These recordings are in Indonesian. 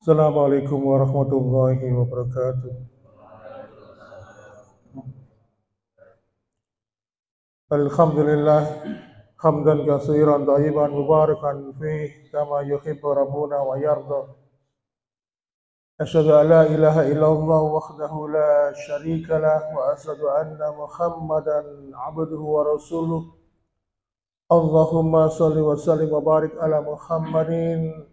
Assalamualaikum warahmatullahi wabarakatuh. Alhamdulillah hamdan katsiran thayyiban mubarakan fih kama yuhibbu rabbuna wa yarda. Asyhadu an la ilaha illallah wahdahu la syarika lah wa asyhadu anna Muhammadan abduhu wa rasuluh. Allahumma shalli wa sallim wa barik ala Muhammadin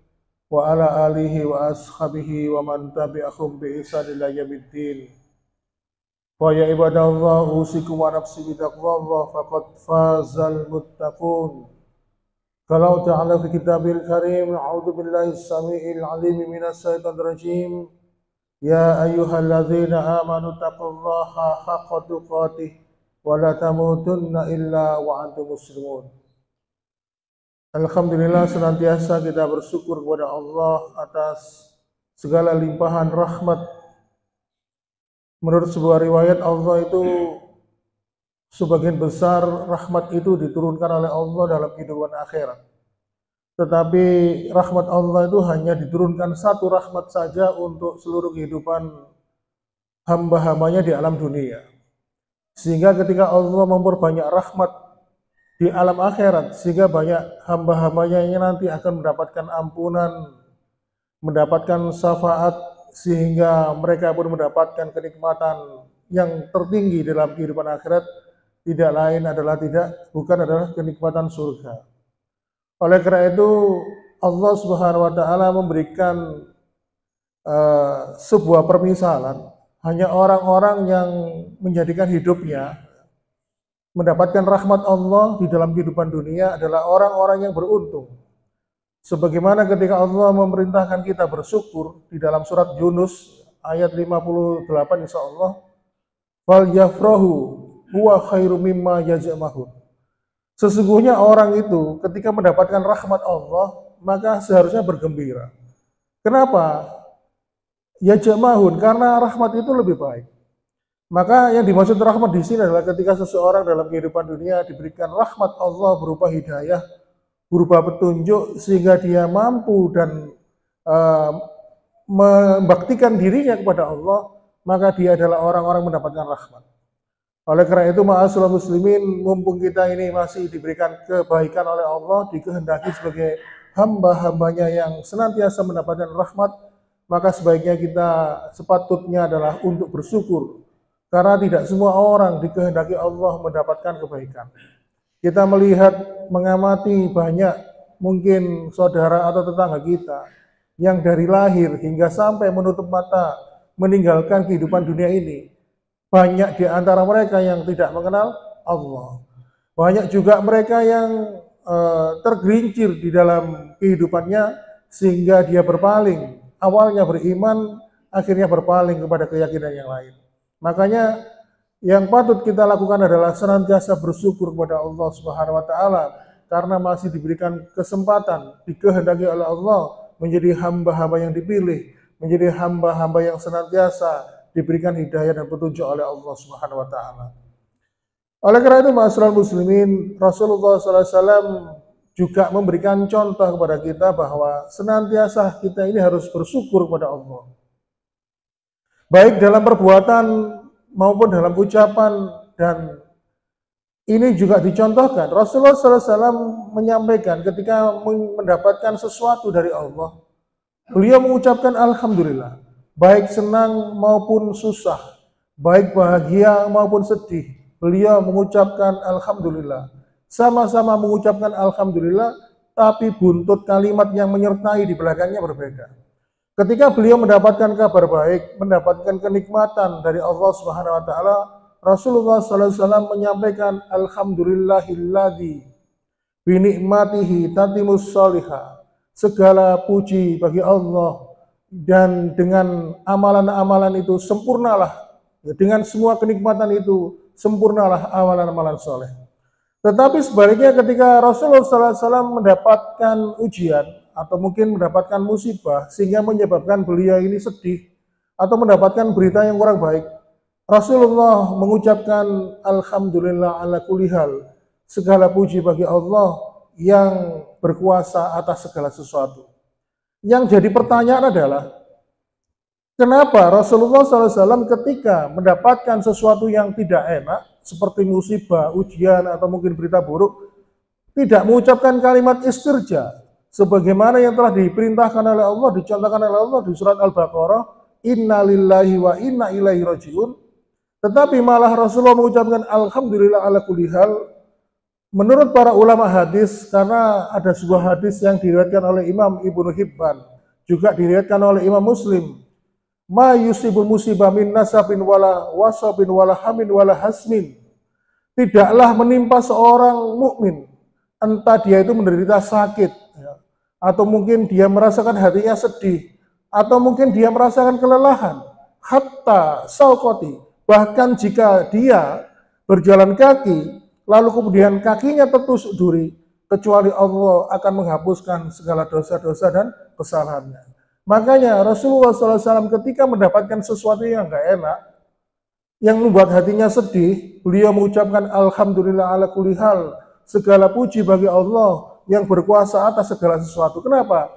wa ala alihi wa ashabihi wa man tabi'ahum bi ihsan ila yaumiddin. Wa ya ibadallah usikum wa nafsi bitaqwallah faqad fazal muttaqun. Kalau ta'ala fi kitabil karim a'udzu billahi as-sami'il 'alim minas syaitonir rajim. Ya ayyuhalladzina amanu taqullaha haqqa tuqatih wa la tamutunna illa wa antum muslimun. Alhamdulillah senantiasa kita bersyukur kepada Allah atas segala limpahan rahmat. Menurut sebuah riwayat Allah itu sebagian besar rahmat itu diturunkan oleh Allah dalam kehidupan akhirat. Tetapi rahmat Allah itu hanya diturunkan satu rahmat saja untuk seluruh kehidupan hamba-hambanya di alam dunia. Sehingga ketika Allah memperbanyak rahmat di alam akhirat, sehingga banyak hamba-hambanya yang nanti akan mendapatkan ampunan, mendapatkan syafaat, sehingga mereka pun mendapatkan kenikmatan yang tertinggi dalam kehidupan akhirat, tidak lain adalah bukan adalah kenikmatan surga. Oleh karena itu Allah Subhanahu wa taala memberikan sebuah permisalan, hanya orang-orang yang menjadikan hidupnya mendapatkan rahmat Allah di dalam kehidupan dunia adalah orang-orang yang beruntung. Sebagaimana ketika Allah memerintahkan kita bersyukur di dalam surat Yunus ayat 58 insyaallah, fal yafrahu huwa khairum mimma yajma'un. Sesungguhnya orang itu ketika mendapatkan rahmat Allah maka seharusnya bergembira. Kenapa? Yajma'un, karena rahmat itu lebih baik. Maka yang dimaksud rahmat di sini adalah ketika seseorang dalam kehidupan dunia diberikan rahmat Allah berupa hidayah, berupa petunjuk, sehingga dia mampu dan membaktikan dirinya kepada Allah, maka dia adalah orang-orang mendapatkan rahmat. Oleh karena itu, ma'asyiral muslimin, mumpung kita ini masih diberikan kebaikan oleh Allah, dikehendaki sebagai hamba-hambanya yang senantiasa mendapatkan rahmat, maka sebaiknya kita sepatutnya adalah untuk bersyukur. Karena tidak semua orang dikehendaki Allah mendapatkan kebaikan. Kita melihat, mengamati banyak mungkin saudara atau tetangga kita yang dari lahir hingga sampai menutup mata meninggalkan kehidupan dunia ini. Banyak di antara mereka yang tidak mengenal Allah. Banyak juga mereka yang tergelincir di dalam kehidupannya sehingga dia berpaling. Awalnya beriman, akhirnya berpaling kepada keyakinan yang lain. Makanya yang patut kita lakukan adalah senantiasa bersyukur kepada Allah Subhanahu wa taala karena masih diberikan kesempatan, dikehendaki oleh Allah menjadi hamba-hamba yang dipilih, menjadi hamba-hamba yang senantiasa diberikan hidayah dan petunjuk oleh Allah Subhanahu wa taala. Oleh karena itu, ma'asyiral muslimin, Rasulullah SAW juga memberikan contoh kepada kita bahwa senantiasa kita ini harus bersyukur kepada Allah. Baik dalam perbuatan maupun dalam ucapan, dan ini juga dicontohkan. Rasulullah SAW menyampaikan ketika mendapatkan sesuatu dari Allah, beliau mengucapkan Alhamdulillah, baik senang maupun susah, baik bahagia maupun sedih, beliau mengucapkan Alhamdulillah. Sama-sama mengucapkan Alhamdulillah, tapi buntut kalimat yang menyertai di belakangnya berbeda. Ketika beliau mendapatkan kabar baik, mendapatkan kenikmatan dari Allah Subhanahu wa taala, Rasulullah SAW menyampaikan alhamdulillahilladzi bi ni'matihi tatimus shalihah. Segala puji bagi Allah, dan dengan amalan-amalan itu sempurnalah, dengan semua kenikmatan itu sempurnalah amalan-amalan soleh. Tetapi sebaliknya ketika Rasulullah SAW mendapatkan ujian atau mungkin mendapatkan musibah sehingga menyebabkan beliau ini sedih atau mendapatkan berita yang kurang baik, Rasulullah mengucapkan alhamdulillah ala kulli hal, segala puji bagi Allah yang berkuasa atas segala sesuatu. Yang jadi pertanyaan adalah, Kenapa Rasulullah SAW ketika mendapatkan sesuatu yang tidak enak, seperti musibah, ujian, atau mungkin berita buruk, tidak mengucapkan kalimat istirja, sebagaimana yang telah diperintahkan oleh Allah, dicontohkan oleh Allah di surat Al-Baqarah, Inna lillahi wa inna ilaihi rajiun, tetapi malah Rasulullah mengucapkan Alhamdulillah ala kulli hal. Menurut para ulama hadis, karena ada sebuah hadis yang diriwayatkan oleh Imam Ibnu Hibban, juga diriwayatkan oleh Imam Muslim, ma yusibul musibah min nasabin wala wasabin wala hamin wala hasmin, tidaklah menimpa seorang mukmin, entah dia itu menderita sakit, ya, atau mungkin dia merasakan hatinya sedih, atau mungkin dia merasakan kelelahan, hatta saukoti, bahkan jika dia berjalan kaki lalu kemudian kakinya tertusuk duri, kecuali Allah akan menghapuskan segala dosa-dosa dan kesalahannya. Makanya Rasulullah SAW ketika mendapatkan sesuatu yang gak enak, yang membuat hatinya sedih, beliau mengucapkan Alhamdulillah ala kulli hal, segala puji bagi Allah yang berkuasa atas segala sesuatu. Kenapa?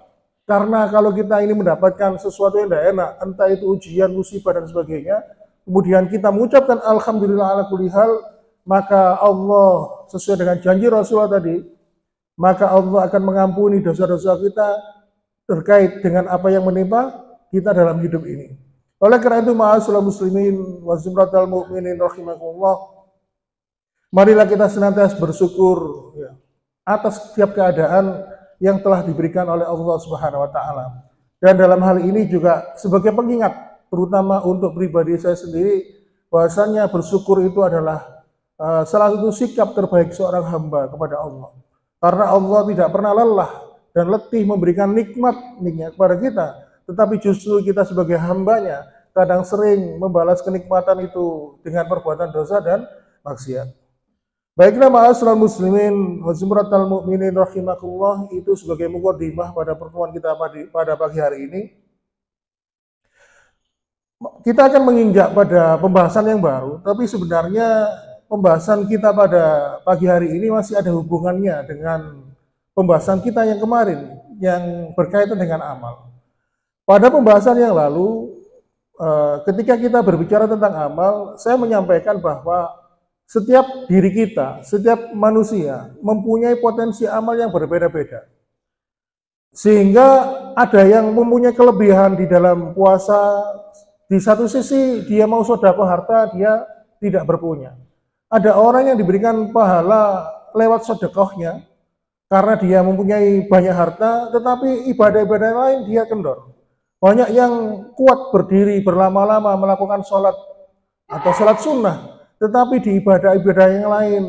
Karena kalau kita ini mendapatkan sesuatu yang gak enak, entah itu ujian, musibah, dan sebagainya, kemudian kita mengucapkan Alhamdulillah ala kulli hal, maka Allah sesuai dengan janji Rasulullah tadi, maka Allah akan mengampuni dosa-dosa kita terkait dengan apa yang menimpa kita dalam hidup ini. Oleh karena itu, ma'asyiral muslimin wa zumratal mu'minin rahimakumullah, marilah kita senantiasa bersyukur, ya, atas setiap keadaan yang telah diberikan oleh Allah Subhanahu wa taala. Dan dalam hal ini juga sebagai pengingat, terutama untuk pribadi saya sendiri, bahwasanya bersyukur itu adalah salah satu sikap terbaik seorang hamba kepada Allah. Karena Allah tidak pernah lelah dan letih memberikan nikmatnya kepada kita, tetapi justru kita sebagai hambanya kadang sering membalas kenikmatan itu dengan perbuatan dosa dan maksiat. Baiklah ma'asyiral muslimin wa zumratal mu'minin rahimakumullah, itu sebagai mukadimah pada pertemuan kita pada pagi hari ini. Kita akan menginjak pada pembahasan yang baru, tapi sebenarnya pembahasan kita pada pagi hari ini masih ada hubungannya dengan pembahasan kita yang kemarin yang berkaitan dengan amal. Pada pembahasan yang lalu, ketika kita berbicara tentang amal, saya menyampaikan bahwa setiap diri kita, setiap manusia mempunyai potensi amal yang berbeda-beda. Sehingga ada yang mempunyai kelebihan di dalam puasa, di satu sisi dia mau sedekah harta, dia tidak berpunya. Ada orang yang diberikan pahala lewat sedekahnya, karena dia mempunyai banyak harta, tetapi ibadah-ibadah lain dia kendor. Banyak yang kuat berdiri berlama-lama melakukan sholat atau sholat sunnah, tetapi di ibadah-ibadah yang lain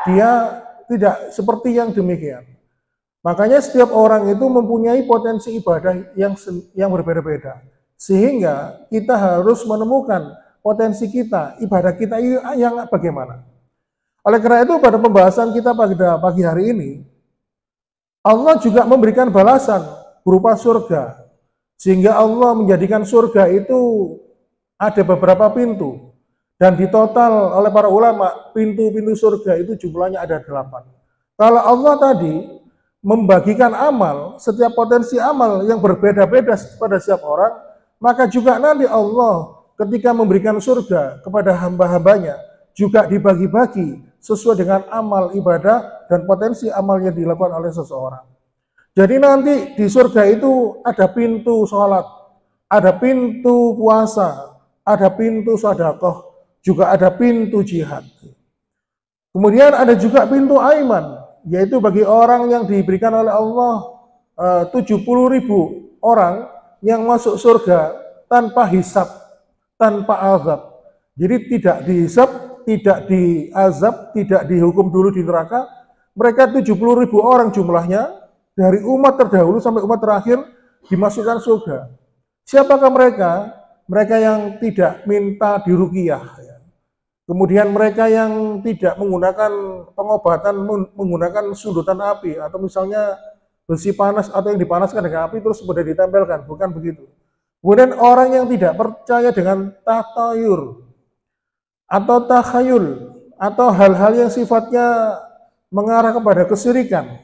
dia tidak seperti yang demikian. Makanya setiap orang itu mempunyai potensi ibadah yang berbeda-beda. Sehingga kita harus menemukan potensi kita, ibadah kita yang bagaimana. Oleh karena itu pada pembahasan kita pada pagi hari ini, Allah juga memberikan balasan berupa surga. Sehingga Allah menjadikan surga itu ada beberapa pintu. Dan di total oleh para ulama, pintu-pintu surga itu jumlahnya ada 8. Kalau Allah tadi membagikan amal, setiap potensi amal yang berbeda-beda pada setiap orang, maka juga nanti Allah ketika memberikan surga kepada hamba-hambanya, juga dibagi-bagi sesuai dengan amal ibadah dan potensi amal yang dilakukan oleh seseorang. Jadi nanti di surga itu ada pintu sholat, ada pintu puasa, ada pintu sedekah, juga ada pintu jihad. Kemudian ada juga pintu aiman, yaitu bagi orang yang diberikan oleh Allah 70.000 orang yang masuk surga tanpa hisab, tanpa azab. Jadi tidak dihisab, tidak diazab, tidak dihukum dulu di neraka. Mereka 70.000 orang jumlahnya, dari umat terdahulu sampai umat terakhir dimasukkan surga. Siapakah mereka? Mereka yang tidak minta diruqyah. Kemudian mereka yang tidak menggunakan pengobatan, menggunakan sundutan api, atau misalnya besi panas atau yang dipanaskan dengan api terus kemudian ditempelkan, bukan begitu. Kemudian orang yang tidak percaya dengan tatayur atau takhayul atau hal-hal yang sifatnya mengarah kepada kesyirikan,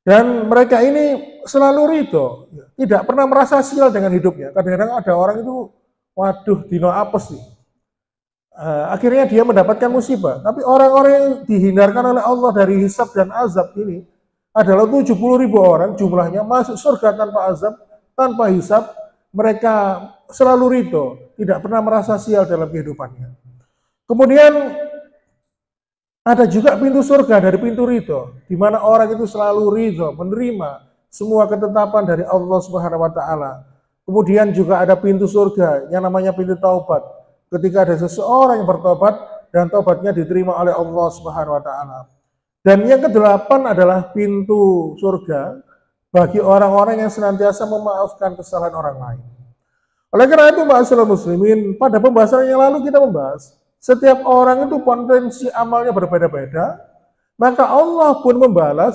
Dan mereka ini selalu ridho, tidak pernah merasa sial dengan hidupnya. Kadang-kadang ada orang itu, waduh, dino apes nih. Akhirnya dia mendapatkan musibah. Tapi orang-orang yang dihindarkan oleh Allah dari hisab dan azab ini adalah 70.000 orang jumlahnya masuk surga tanpa azab, tanpa hisab. Mereka selalu ridho, tidak pernah merasa sial dalam kehidupannya. Kemudian ada juga pintu surga dari pintu ridho, di mana orang itu selalu ridho, menerima semua ketetapan dari Allah Subhanahu wa Ta'ala. Kemudian juga ada pintu surga yang namanya pintu taubat. Ketika ada seseorang yang bertobat dan taubatnya diterima oleh Allah Subhanahu wa Ta'ala. Dan yang kedelapan adalah pintu surga bagi orang-orang yang senantiasa memaafkan kesalahan orang lain. Oleh karena itu, ma'asyiral muslimin, pada pembahasan yang lalu kita membahas setiap orang itu potensi amalnya berbeda-beda, maka Allah pun membalas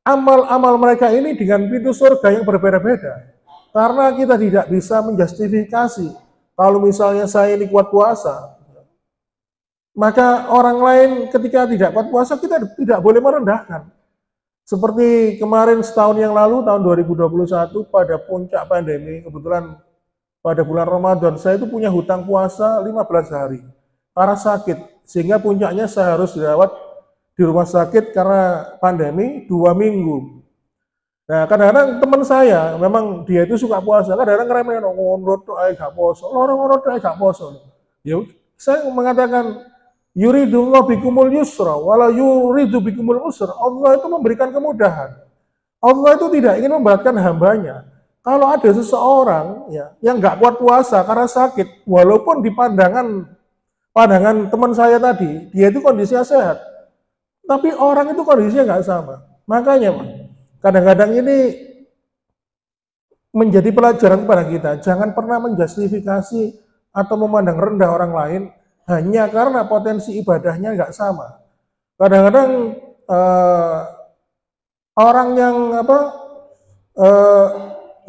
amal-amal mereka ini dengan pintu surga yang berbeda-beda. Karena kita tidak bisa menjustifikasi kalau misalnya saya ini kuat puasa, maka orang lain ketika tidak kuat puasa kita tidak boleh merendahkan. Seperti kemarin setahun yang lalu, tahun 2021 pada puncak pandemi, kebetulan pada bulan Ramadan, saya itu punya hutang puasa 15 hari. Karena sakit, sehingga puncaknya saya harus dirawat di rumah sakit karena pandemi 2 minggu. Nah, kadang-kadang teman saya, memang dia itu suka puasa, kadang-kadang ngeremehin, ngono tok ae gak poso, loro-loro tok ae gak poso. Ya, saya mengatakan, yuridullah bikumul yusra, wala yuridu bikumul usra. Allah itu memberikan kemudahan. Allah itu tidak ingin memberatkan hambanya. Kalau ada seseorang ya, yang gak kuat puasa karena sakit, walaupun di pandangan teman saya tadi, dia itu kondisinya sehat. Tapi orang itu kondisinya nggak sama. Makanya, kadang-kadang ini menjadi pelajaran kepada kita. Jangan pernah menjustifikasi atau memandang rendah orang lain hanya karena potensi ibadahnya nggak sama. Kadang-kadang orang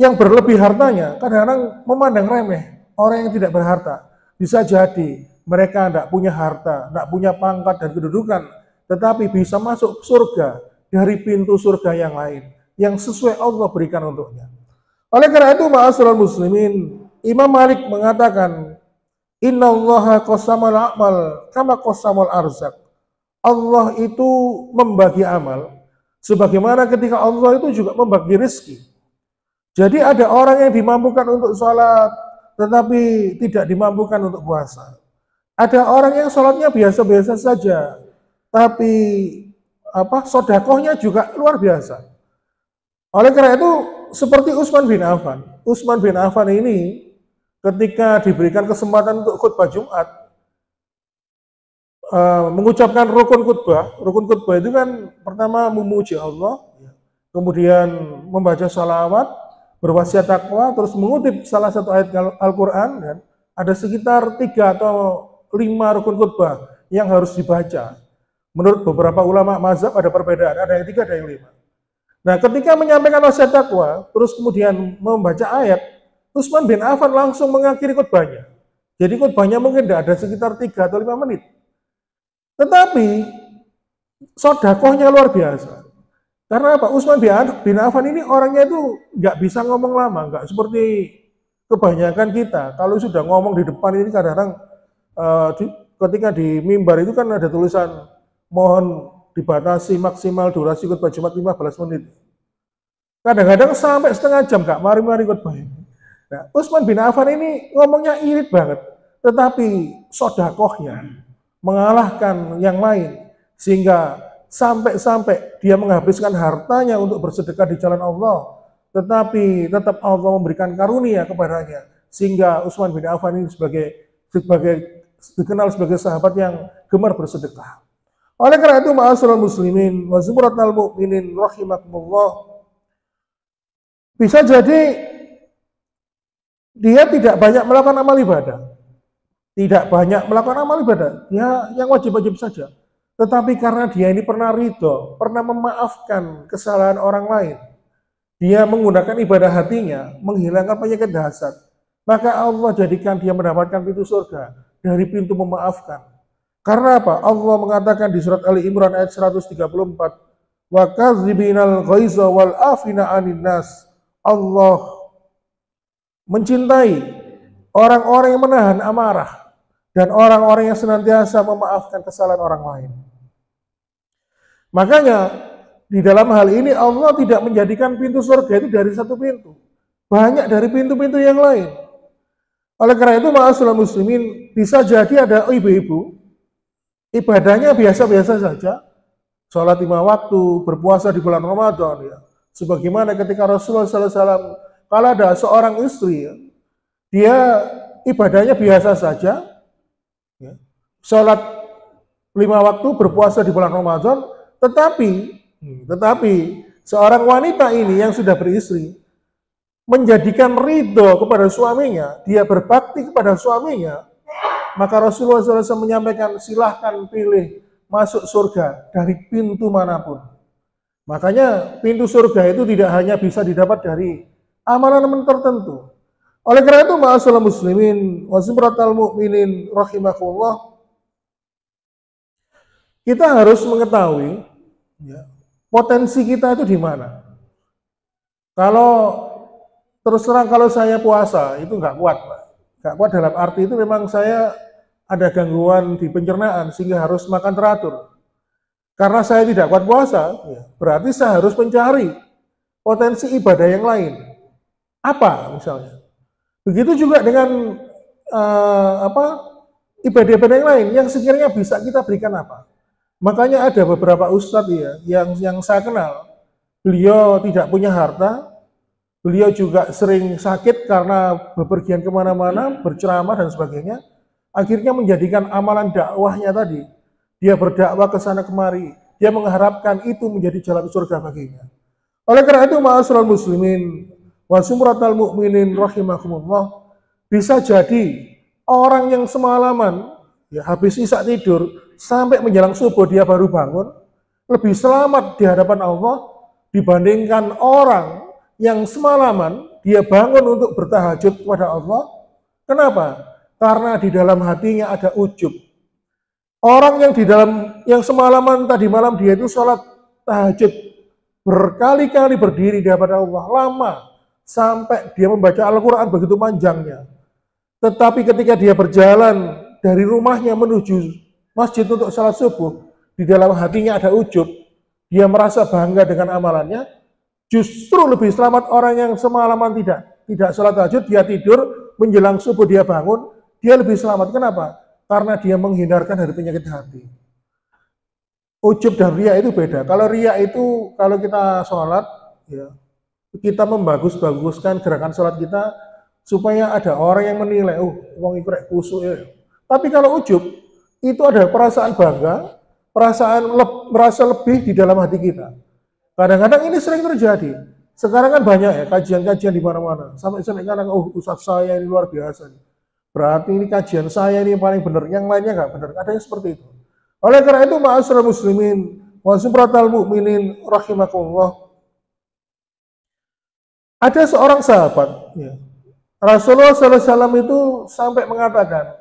yang berlebih hartanya, kadang-kadang memandang remeh orang yang tidak berharta. Bisa jadi mereka tidak punya harta, tidak punya pangkat dan kedudukan, tetapi bisa masuk surga dari pintu surga yang lain, yang sesuai Allah berikan untuknya. Oleh karena itu, ma'asyiral muslimin, Imam Malik mengatakan, Innallaha qasamal a'mal kama qasamal arzak. Allah itu membagi amal, sebagaimana ketika Allah itu juga membagi rezeki. Jadi ada orang yang dimampukan untuk sholat, tetapi tidak dimampukan untuk puasa. Ada orang yang sholatnya biasa-biasa saja, tapi sodakohnya juga luar biasa. Oleh karena itu, seperti Utsman bin Affan. Utsman bin Affan ini ketika diberikan kesempatan untuk khutbah Jumat, mengucapkan rukun khutbah. Rukun khutbah itu kan pertama memuji Allah, kemudian membaca salawat, berwasiat takwa, terus mengutip salah satu ayat Al-Quran, dan ada sekitar 3 atau 5 rukun khutbah yang harus dibaca. Menurut beberapa ulama mazhab ada perbedaan, ada yang 3, ada yang 5. Nah, ketika menyampaikan wasiat takwa, terus kemudian membaca ayat, Utsman bin Affan langsung mengakhiri khutbahnya. Jadi khutbahnya mungkin tidak ada sekitar 3 atau 5 menit. Tetapi sodakohnya luar biasa. Karena apa? Utsman bin Affan ini orangnya itu nggak bisa ngomong lama, nggak seperti kebanyakan kita. Kalau sudah ngomong di depan ini kadang-kadang ketika di mimbar itu kan ada tulisan mohon dibatasi maksimal durasi khutbah Jumat 15 menit. Kadang-kadang sampai setengah jam gak mari-mari khutbah ini. Nah, Utsman bin Affan ini ngomongnya irit banget, tetapi sodakohnya mengalahkan yang lain, sehingga sampai-sampai dia menghabiskan hartanya untuk bersedekah di jalan Allah, tetapi tetap Allah memberikan karunia kepadanya, sehingga Utsman bin Affan ini dikenal sebagai sahabat yang gemar bersedekah. Oleh karena itu, ma'asyiral muslimin wa zumratal mu'minin rahimakumullah, bisa jadi dia tidak banyak melakukan amal ibadah. Tidak banyak melakukan amal ibadah. Dia yang wajib-wajib saja. Tetapi karena dia ini pernah ridho, pernah memaafkan kesalahan orang lain, dia menggunakan ibadah hatinya, menghilangkan penyakit hasad, maka Allah jadikan dia mendapatkan pintu surga dari pintu memaafkan. Karena apa? Allah mengatakan di surat Ali Imran ayat 134, wa kadzibinal ghaiza wal afina 'anil nas. Allah mencintai orang-orang yang menahan amarah dan orang-orang yang senantiasa memaafkan kesalahan orang lain. Makanya di dalam hal ini Allah tidak menjadikan pintu surga itu dari satu pintu. Banyak dari pintu-pintu yang lain. Oleh karena itu, ma'asyiral muslimin, bisa jadi ada ibu-ibu ibadahnya biasa-biasa saja, sholat 5 waktu, berpuasa di bulan Ramadan, ya. Sebagaimana ketika Rasulullah SAW, kalau ada seorang istri, ya, dia ibadahnya biasa saja, ya, sholat 5 waktu, berpuasa di bulan Ramadan, tetapi seorang wanita ini yang sudah beristri, menjadikan ridho kepada suaminya, dia berbakti kepada suaminya, maka Rasulullah SAW menyampaikan, silahkan pilih masuk surga dari pintu manapun. Makanya pintu surga itu tidak hanya bisa didapat dari amalan tertentu. Oleh karena itu, ma'asyiral muslimin wa zumratal mu'minin rahimakumullah, kita harus mengetahui, ya, potensi kita itu di mana. Kalau terus terang, kalau saya puasa itu nggak kuat, Pak. Nggak kuat dalam arti itu memang saya ada gangguan di pencernaan sehingga harus makan teratur. Karena saya tidak kuat puasa, ya, berarti saya harus mencari potensi ibadah yang lain. Apa misalnya? Begitu juga dengan ibadah-ibadah yang lain yang sekiranya bisa kita berikan apa. Makanya ada beberapa ustadz, ya, yang saya kenal, beliau tidak punya harta. Beliau juga sering sakit karena bepergian kemana-mana, berceramah dan sebagainya. Akhirnya menjadikan amalan dakwahnya tadi, dia berdakwah ke sana kemari, dia mengharapkan itu menjadi jalan surga baginya. Oleh karena itu, ma'asyiral muslimin wa zumratal mu'minin rahimakumullah, bisa jadi orang yang semalaman, ya, habis isya tidur sampai menjelang subuh dia baru bangun, lebih selamat di hadapan Allah dibandingkan orang yang semalaman dia bangun untuk bertahajud kepada Allah. Kenapa? Karena di dalam hatinya ada ujub. Orang yang semalaman tadi malam dia itu sholat tahajud berkali-kali berdiri di hadapan Allah, lama, sampai dia membaca Al-Quran begitu panjangnya. Tetapi ketika dia berjalan dari rumahnya menuju masjid untuk sholat subuh, di dalam hatinya ada ujub, dia merasa bangga dengan amalannya. Justru lebih selamat orang yang semalaman tidak sholat tahajud, dia tidur, menjelang subuh dia bangun, dia lebih selamat. Kenapa? Karena dia menghindarkan dari penyakit hati. Ujub dan riya itu beda. Kalau riya itu, kalau kita sholat, ya, kita membagus-baguskan gerakan sholat kita, supaya ada orang yang menilai, oh, wong iku rek kusuk ya. Tapi kalau ujub, itu ada perasaan bangga, merasa lebih di dalam hati kita. Kadang-kadang ini sering terjadi. Sekarang kan banyak, ya, kajian-kajian di mana-mana. Sampai kadang, oh, ustadz saya ini luar biasa. Berarti ini kajian saya ini paling benar, yang lainnya nggak benar. Ada yang seperti itu. Oleh karena itu, ma'asyiral muslimin wa zumratal mu'minin rahimakumullah, ada seorang sahabat, ya, Rasulullah SAW itu sampai mengatakan,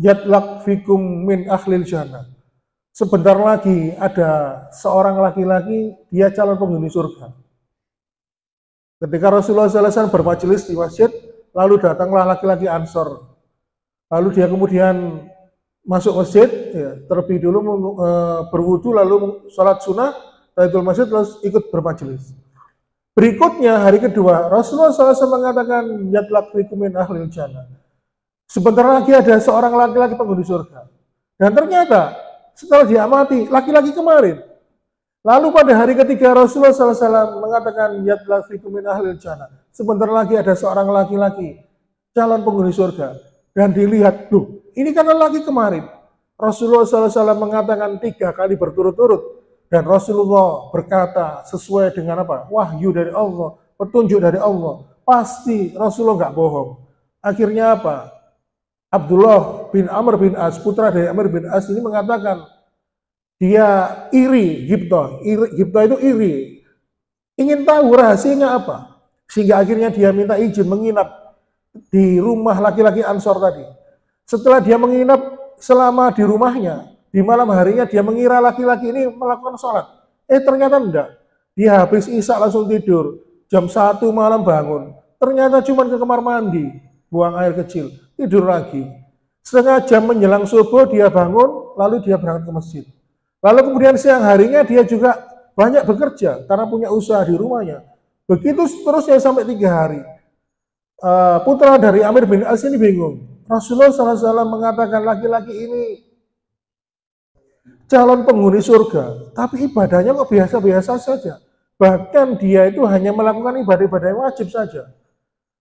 yatlaq fikum min akhlil jannah. Sebentar lagi ada seorang laki-laki, dia calon penghuni surga. Ketika Rasulullah SAW bermajelis di masjid, lalu datanglah laki-laki Ansor. Lalu dia kemudian masuk masjid, ya, terlebih dulu berwudu, lalu sholat sunnah, tahiyatul masjid, terus ikut bermajelis. Berikutnya, hari kedua, Rasulullah SAW mengatakan, yatlaq fikum min akhlil jannah. Sebentar lagi ada seorang laki-laki penghuni surga. Dan ternyata, setelah diamati, laki-laki kemarin. Lalu pada hari ketiga Rasulullah SAW mengatakan, yatlaq fikum min ahlil jannah. Sebentar lagi ada seorang laki-laki calon penghuni surga. Dan dilihat, loh, ini kan laki kemarin. Rasulullah SAW mengatakan 3 kali berturut-turut. Dan Rasulullah berkata sesuai dengan apa? Wahyu dari Allah, petunjuk dari Allah. Pasti Rasulullah nggak bohong. Akhirnya apa? Abdullah bin Amr bin As, putra dari Amr bin As ini mengatakan, dia iri, Gibtoh itu iri, ingin tahu rahasianya apa, sehingga akhirnya dia minta izin menginap di rumah laki-laki Ansor tadi. Setelah dia menginap selama di rumahnya, di malam harinya dia mengira laki-laki ini melakukan sholat. Ternyata enggak. Dia habis isya langsung tidur. Jam 1 malam bangun. Ternyata cuma ke kamar mandi, buang air kecil, tidur lagi. Setengah jam menjelang subuh dia bangun, lalu dia berangkat ke masjid. Lalu kemudian siang harinya dia juga banyak bekerja karena punya usaha di rumahnya. Begitu seterusnya sampai 3 hari. Putra dari Amir bin As ini bingung. Rasulullah SAW mengatakan laki-laki ini calon penghuni surga, tapi ibadahnya kok biasa-biasa saja. Bahkan dia itu hanya melakukan ibadah-ibadah yang wajib saja.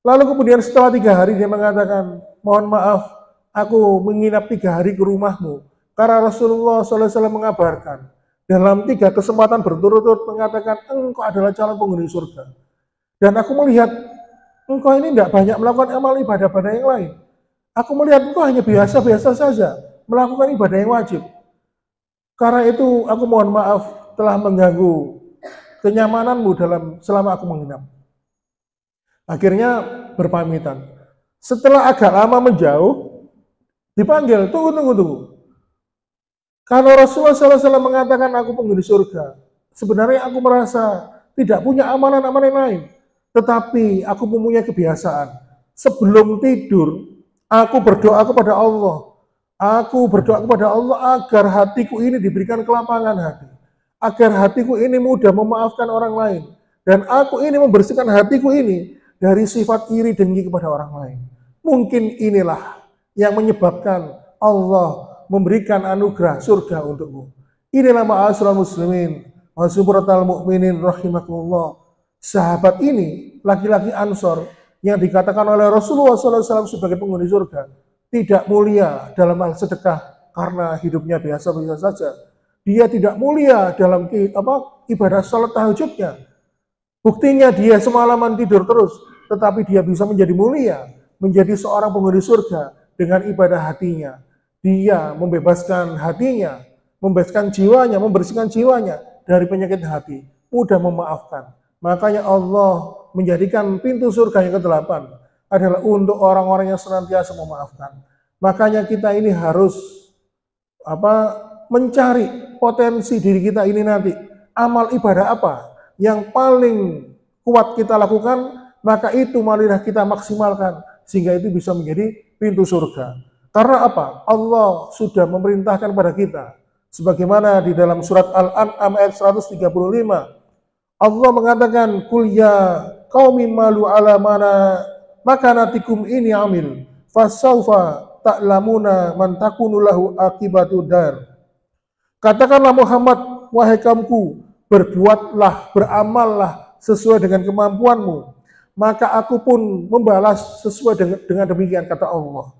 Lalu kemudian setelah 3 hari dia mengatakan, mohon maaf, aku menginap 3 hari ke rumahmu. Karena Rasulullah SAW mengabarkan, dalam 3 kesempatan berturut-turut mengatakan, engkau adalah calon penghuni surga. Dan aku melihat, engkau ini tidak banyak melakukan amal ibadah-ibadah yang lain. Aku melihat engkau hanya biasa-biasa saja, melakukan ibadah yang wajib. Karena itu aku mohon maaf telah mengganggu kenyamananmu selama aku menginap. Akhirnya berpamitan. Setelah agak lama menjauh, dipanggil, tunggu. Kalau Rasulullah SAW mengatakan aku penghuni surga, sebenarnya aku merasa tidak punya amalan-amalan lain. Tetapi aku mempunyai kebiasaan. Sebelum tidur, aku berdoa kepada Allah. Aku berdoa kepada Allah agar hatiku ini diberikan kelapangan hati. Agar hatiku ini mudah memaafkan orang lain. Dan aku ini membersihkan hatiku ini dari sifat iri dengki kepada orang lain. Mungkin inilah yang menyebabkan Allah memberikan anugerah surga untukmu. Inilah ma'asyiral muslimin wa subratal mu'minin rahimakumullah. Sahabat ini, laki-laki Ansor yang dikatakan oleh Rasulullah SAW sebagai penghuni surga, tidak mulia dalam hal sedekah karena hidupnya biasa-biasa saja. Dia tidak mulia dalam ibadah salat tahajudnya. Buktinya dia semalaman tidur terus, tetapi dia bisa menjadi mulia, menjadi seorang penghuni surga dengan ibadah hatinya. Dia membebaskan hatinya, membebaskan jiwanya, membersihkan jiwanya dari penyakit hati, mudah memaafkan. Makanya Allah menjadikan pintu surga yang ke-8 adalah untuk orang-orang yang senantiasa memaafkan. Makanya kita ini harus mencari potensi diri kita ini nanti. Amal ibadah apa yang paling kuat kita lakukan, maka itu marilah kita maksimalkan sehingga itu bisa menjadi pintu surga. Karena apa? Allah sudah memerintahkan pada kita. Sebagaimana di dalam surat Al-An'am ayat 135. Allah mengatakan, Kul ya qaumi malu ala makanatikum ini amil. Fasaufa ta'lamuna man takunu lahu akibatu dar. Katakanlah Muhammad, wahai kaumku, berbuatlah, beramallah sesuai dengan kemampuanmu. Maka aku pun membalas sesuai dengan demikian, kata Allah.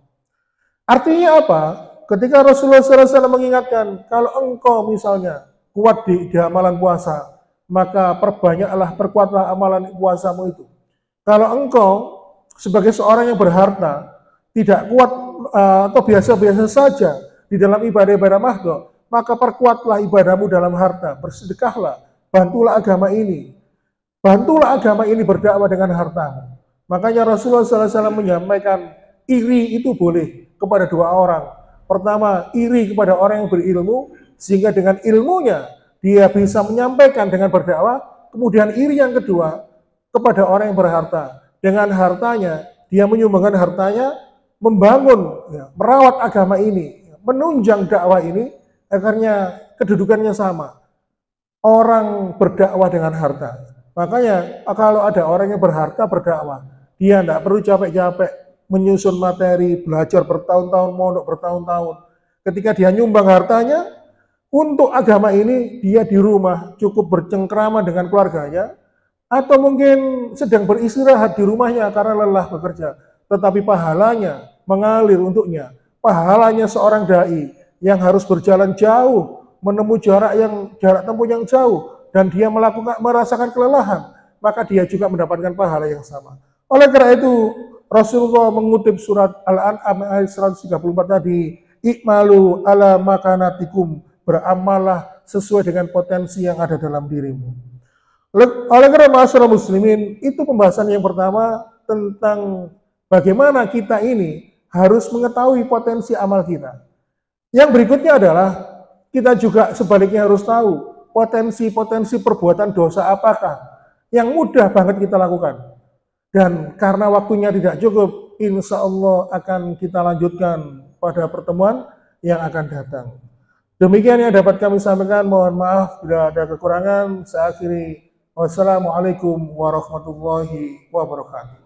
Artinya apa? Ketika Rasulullah SAW mengingatkan, kalau engkau misalnya kuat di amalan puasa, maka perkuatlah amalan puasamu itu. Kalau engkau sebagai seorang yang berharta, tidak kuat atau biasa-biasa saja di dalam ibadah-ibadah makhluk, maka perkuatlah ibadahmu dalam harta, bersedekahlah, bantulah agama ini. Bantulah agama ini berdakwah dengan hartamu. Makanya Rasulullah SAW menyampaikan, iri itu boleh kepada 2 orang. Pertama, iri kepada orang yang berilmu, sehingga dengan ilmunya dia bisa menyampaikan dengan berdakwah. Kemudian iri yang kedua kepada orang yang berharta. Dengan hartanya, dia menyumbangkan hartanya, membangun, merawat agama ini, menunjang dakwah ini, akhirnya kedudukannya sama. Orang berdakwah dengan harta. Makanya kalau ada orang yang berharta berdakwah, dia tidak perlu capek-capek menyusun materi, belajar bertahun-tahun, mondok bertahun-tahun. Ketika dia nyumbang hartanya, untuk agama ini dia di rumah cukup bercengkrama dengan keluarganya, atau mungkin sedang beristirahat di rumahnya karena lelah bekerja. Tetapi pahalanya mengalir untuknya. Pahalanya seorang da'i yang harus berjalan jauh, menempuh jarak tempuh yang jauh, dan dia merasakan kelelahan, maka dia juga mendapatkan pahala yang sama. Oleh karena itu, Rasulullah mengutip surat Al-An'am ayat 134 tadi, Ikmalu ala makanatikum, beramallah sesuai dengan potensi yang ada dalam dirimu. Oleh karena masyarakat muslimin, itu pembahasan yang pertama tentang bagaimana kita ini harus mengetahui potensi amal kita. Yang berikutnya adalah kita juga sebaliknya harus tahu potensi-potensi perbuatan dosa apakah yang mudah banget kita lakukan. Dan karena waktunya tidak cukup, insya Allah akan kita lanjutkan pada pertemuan yang akan datang. Demikian yang dapat kami sampaikan. Mohon maaf bila ada kekurangan. Saya akhiri. Wassalamualaikum warahmatullahi wabarakatuh.